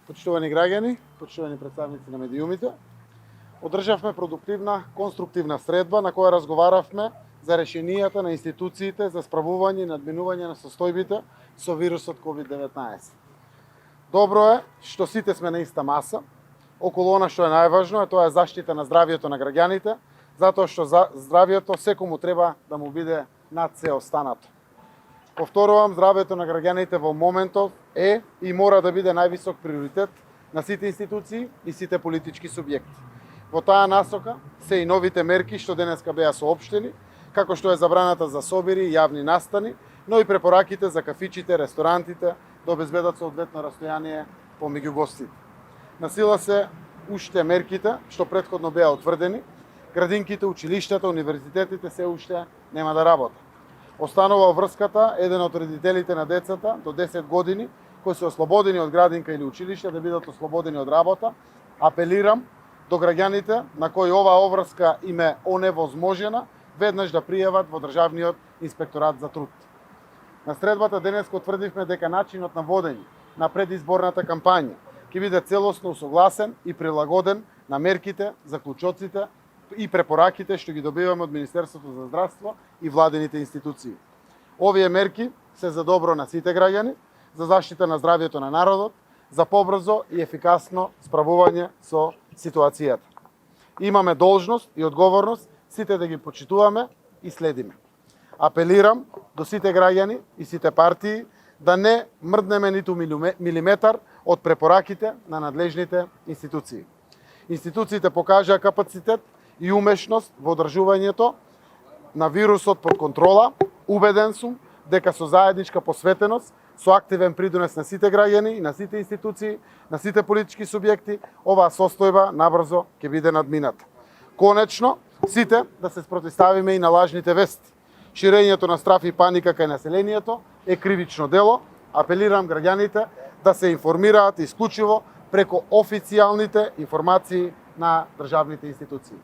Почитувани граѓани, почитувани представници на медиумите, одржавме продуктивна, конструктивна средба на која разговаравме за решенијата на институциите за справување и надминување на состојбите со вирусот COVID-19. Добро е што сите сме на иста маса, околу она што е најважно, тоа е заштита на здравието на граѓаните, затоа што здравието секому треба да му биде над се останато. Повторувам, здравието на граѓаните во моментов е и мора да биде највисок приоритет на сите институции и сите политички субјекти. Во таа насока се и новите мерки што денеска беа соопштени, како што е забраната за собири и јавни настани, но и препораките за кафичите, ресторантите да обезбедат соодветно растојание помеѓу гостите. На сила се уште мерките што претходно беа утврдени, градинките, училиштата, универзитетите се уште нема да работат. Останува врската еден од родителите на децата до 10 години кои се ослободени од градинка или училиште да бидат ослободени од работа. Апелирам до граѓаните на кои оваа обврска им е оневозможена веднаш да пријават во Државниот инспекторат за труд. На средбата денеска утврдивме дека начинот на водење на предизборната кампања ќе биде целосно усогласен и прилагоден на мерките, заклучоците и препораките што ги добиваме од Министерството за здравство и владините институции. Овие мерки се за добро на сите граѓани, за заштита на здравието на народот, за побрзо и ефикасно справување со ситуацијата. Имаме должност и одговорност сите да ги почитуваме и следиме. Апелирам до сите граѓани и сите партии да не мрднеме ниту милиметар од препораките на надлежните институции. Институциите покажаа капацитет и умешност во одржувањето на вирусот под контрола. Убеден сум дека со заедничка посветеност, со активен придонес на сите граѓани и на сите институции, на сите политички субјекти, оваа состојба набрзо ќе биде надмината. Конечно, сите да се спротивставиме и на лажните вести. Ширењето на страф и паника кај населението е кривично дело. Апелирам граѓаните да се информираат исклучиво преку официјалните информации на државните институции.